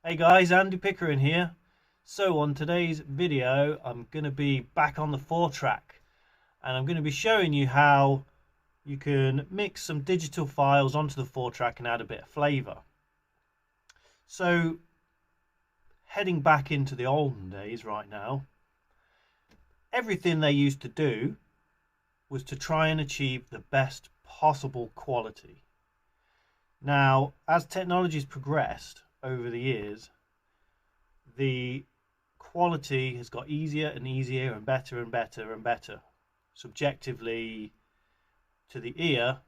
Hey guys, Andy Pickering here. So on today's video I'm going to be back on the 4-track and I'm going to be showing you how you can mix some digital files onto the 4-track and add a bit of flavour. So heading back into the olden days right now, everything they used to do was to try and achieve the best possible quality. Now, as technology's progressed over the years, the quality has got easier and easier and better and better and better. Subjectively, to the ear,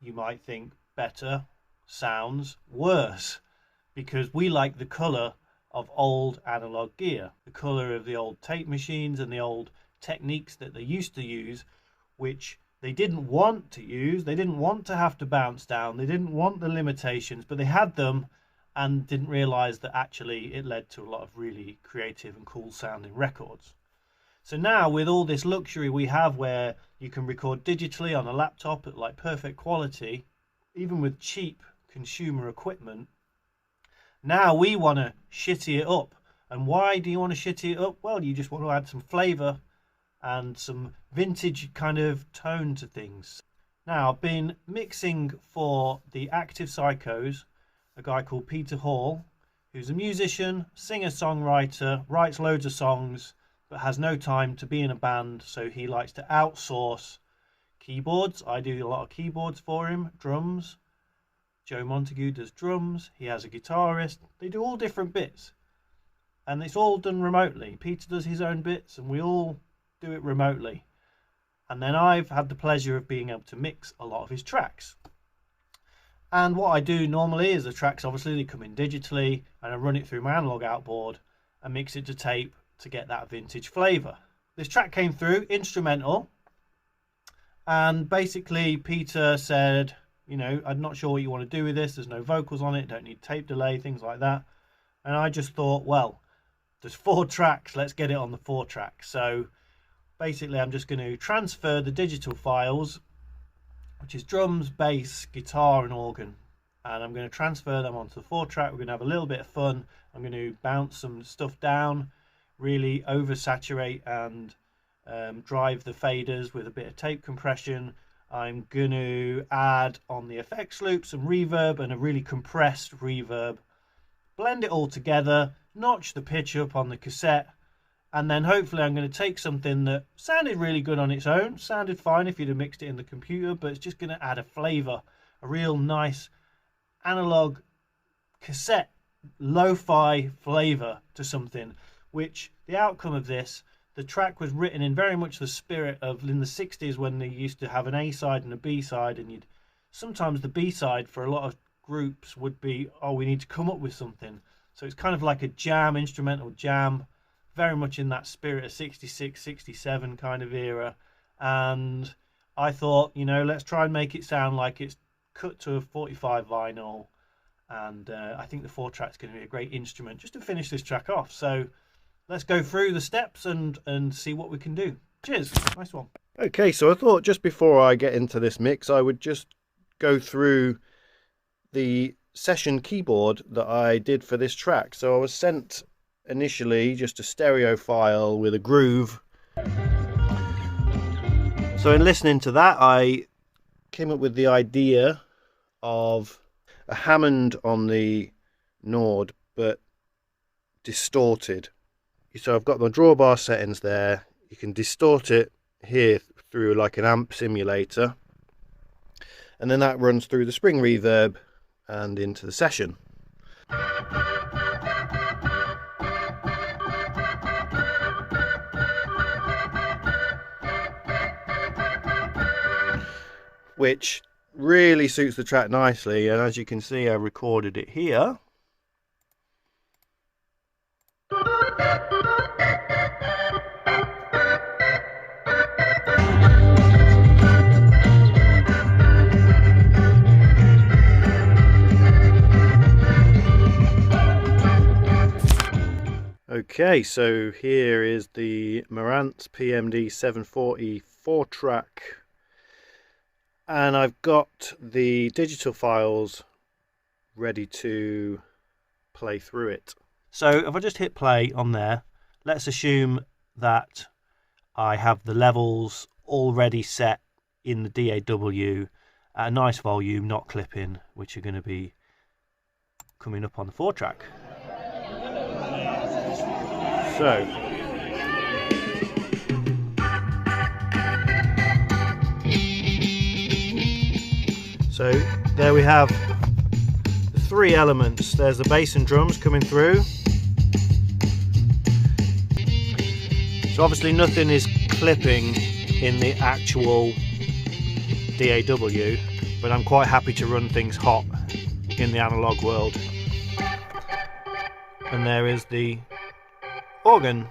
you might think better sounds worse because we like the colour of old analog gear, the colour of the old tape machines and the old techniques that they used to use, which they didn't want to use. They didn't want to have to bounce down. They didn't want the limitations, but they had them and didn't realize that actually it led to a lot of really creative and cool sounding records. So now with all this luxury we have where you can record digitally on a laptop at like perfect quality, even with cheap consumer equipment, now we want to shitty it up. And why do you want to shitty it up? Well, you just want to add some flavor and some vintage kind of tone to things. Now, I've been mixing for the Active Psychos, a guy called Peter Hall, who's a musician, singer-songwriter, writes loads of songs, but has no time to be in a band, so he likes to outsource keyboards. I do a lot of keyboards for him, drums. Joe Montague does drums. He has a guitarist. They do all different bits, and it's all done remotely. Peter does his own bits, and we all do it remotely. And then I've had the pleasure of being able to mix a lot of his tracks. And what I do normally is the tracks, obviously, they come in digitally, and I run it through my analog outboard and mix it to tape to get that vintage flavour. This track came through instrumental, and basically Peter said, you know, I'm not sure what you want to do with this. There's no vocals on it, don't need tape delay, things like that. And I just thought, well, there's 4 tracks, let's get it on the 4-track. So basically I'm just going to transfer the digital files, which is drums, bass, guitar and organ, and I'm going to transfer them onto the 4-track. We're going to have a little bit of fun. I'm going to bounce some stuff down, really oversaturate and drive the faders with a bit of tape compression. I'm going to add on the effects loop some reverb and a really compressed reverb, blend it all together, notch the pitch up on the cassette, and then hopefully I'm going to take something that sounded really good on its own, sounded fine if you'd have mixed it in the computer, but it's just going to add a flavour, a real nice analog cassette lo-fi flavour to something, which the outcome of this, the track was written in very much the spirit of in the 60s when they used to have an A-side and a B-side, and you'd sometimes the B-side for a lot of groups would be, oh, we need to come up with something. So it's kind of like a jam, instrumental jam, very much in that spirit of 66, 67 kind of era. And I thought, you know, let's try and make it sound like it's cut to a 45 vinyl. And I think the 4-track's going to be a great instrument just to finish this track off. So let's go through the steps and see what we can do. Cheers. Nice one. Okay, so I thought just before I get into this mix, I would just go through the session keyboard that I did for this track. So I was sent initially just a stereo file with a groove. So in listening to that, I came up with the idea of a Hammond on the Nord, but distorted. So I've got my drawbar settings there. You can distort it here through like an amp simulator, and then that runs through the spring reverb and into the session. Which really suits the track nicely, and as you can see I recorded it here. Okay, so here is the Marantz PMD 740 4-track, and I've got the digital files ready to play through it. So if I just hit play on there, let's assume that I have the levels already set in the DAW at a nice volume, not clipping, which are going to be coming up on the 4-track. So there we have the 3 elements. There's the bass and drums coming through. So obviously nothing is clipping in the actual DAW, but I'm quite happy to run things hot in the analog world. And there is the organ.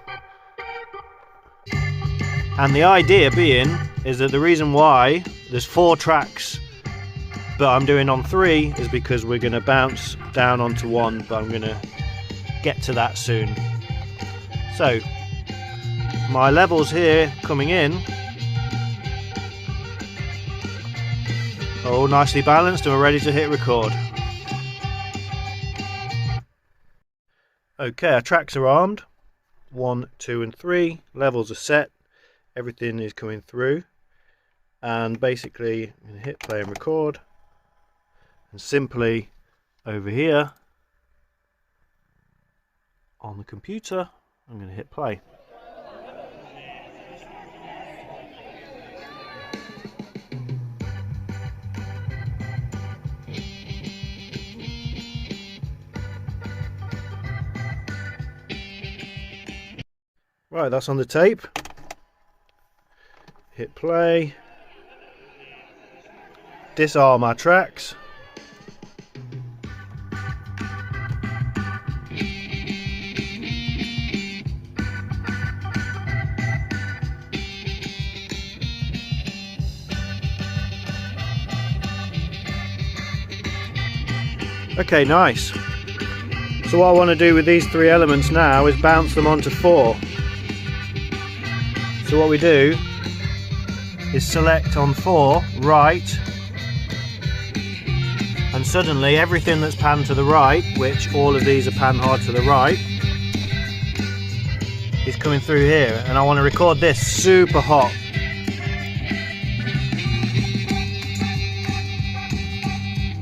And the idea being is that the reason why there's 4 tracks but I'm doing on 3 is because we're going to bounce down onto 1, but I'm going to get to that soon. So my levels here coming in are all nicely balanced and we're ready to hit record. Okay, our tracks are armed. 1, 2 and 3. Levels are set. Everything is coming through. And basically I'm going to hit play and record. And simply over here on the computer, I'm going to hit play. Right, that's on the tape. Hit play. Disarm our tracks. Okay, nice. So what I want to do with these 3 elements now is bounce them onto 4. So what we do is select on 4, right, and suddenly everything that's panned to the right, which all of these are panned hard to the right, is coming through here, and I want to record this super hot.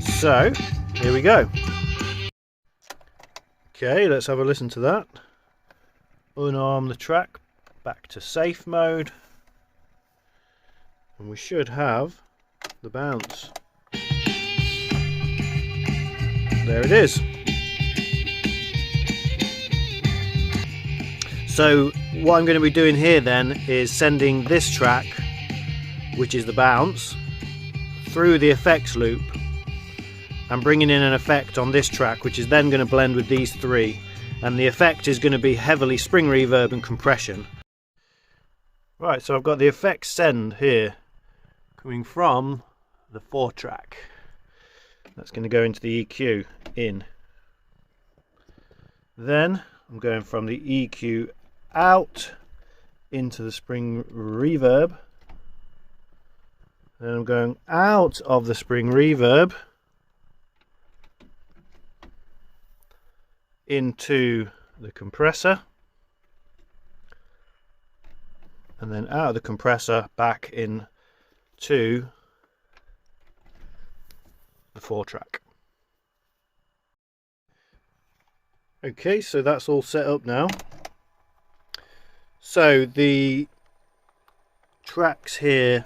So here we go. Okay, let's have a listen to that. Unarm the track, back to safe mode, and we should have the bounce. There it is. So what I'm going to be doing here then is sending this track, which is the bounce, through the effects loop and bringing in an effect on this track, which is then going to blend with these 3, and the effect is going to be heavily spring reverb and compression. Right, so I've got the effects send here coming from the 4-track. That's going to go into the EQ in. Then I'm going from the EQ out into the spring reverb. Then I'm going out of the spring reverb into the compressor, and then out of the compressor back into the 4-track. Okay, so that's all set up now. So the tracks here,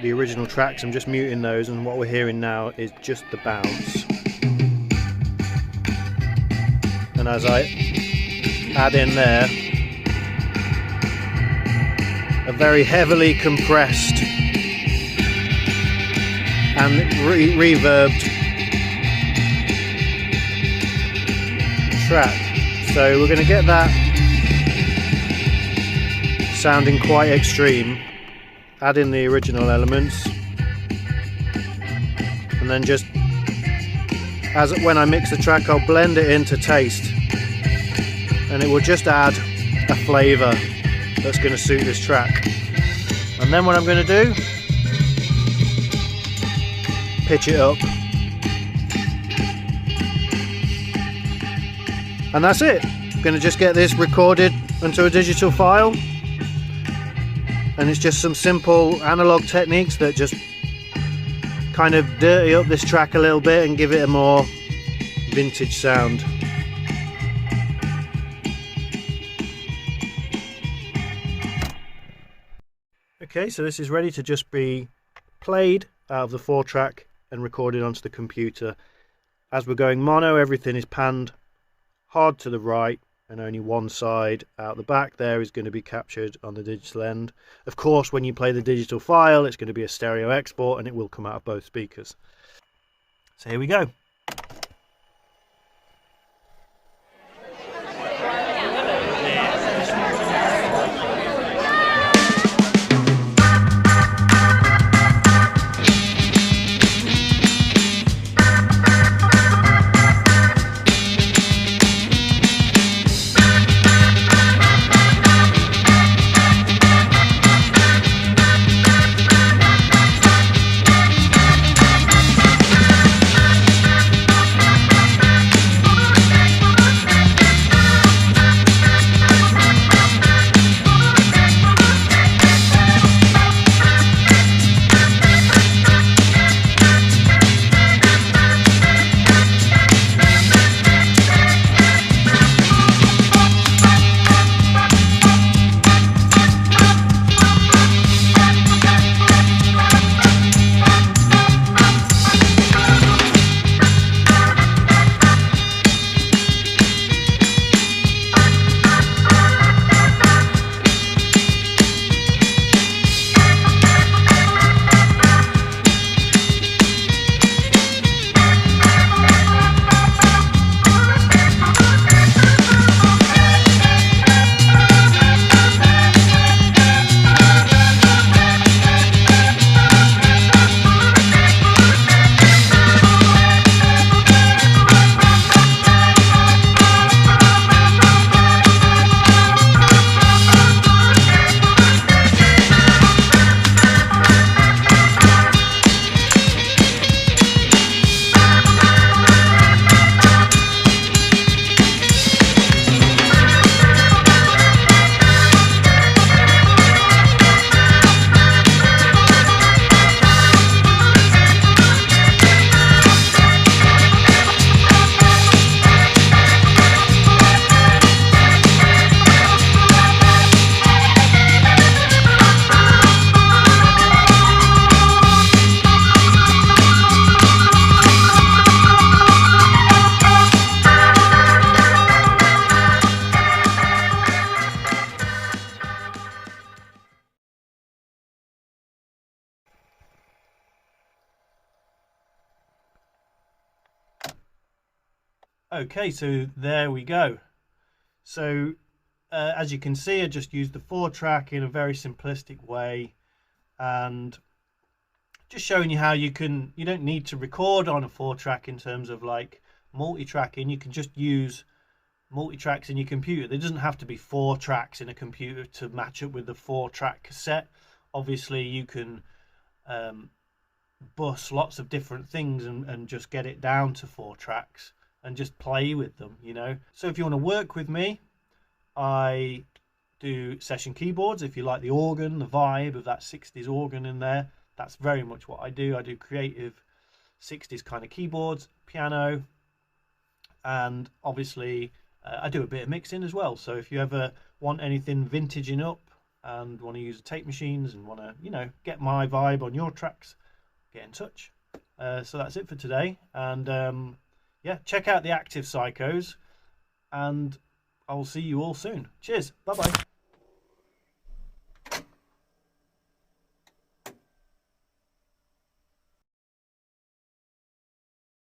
the original tracks, I'm just muting those, and what we're hearing now is just the bounce. And as I add in there a very heavily compressed and reverbed track, so we're going to get that sounding quite extreme. Add in the original elements, and then just as when I mix the track, I'll blend it into taste, and it will just add a flavour that's going to suit this track. And then what I'm going to do, pitch it up And that's it. I'm going to just get this recorded onto a digital file. And it's just some simple analog techniques that just kind of dirty up this track a little bit and give it a more vintage sound. Okay, so this is ready to just be played out of the 4-track and recorded onto the computer. As we're going mono, everything is panned hard to the right, and only one side out the back there is going to be captured on the digital end. Of course, when you play the digital file, it's going to be a stereo export and it will come out of both speakers. So here we go. Okay, so there we go. So as you can see, I just used the 4-track in a very simplistic way, and just showing you how you don't need to record on a 4-track in terms of like multi-tracking. You can just use multi-tracks in your computer. There doesn't have to be 4 tracks in a computer to match up with the 4-track cassette. Obviously you can bus lots of different things and just get it down to 4 tracks and just play with them, you know. So if you want to work with me, I do session keyboards. If you like the organ, the vibe of that 60s organ in there, that's very much what I do. I do creative 60s kind of keyboards, piano, and obviously I do a bit of mixing as well. So if you ever want anything vintaging up and want to use tape machines and want to, you know, get my vibe on your tracks, get in touch. So that's it for today, and yeah, check out the Active Psychos, and I'll see you all soon. Cheers, bye bye.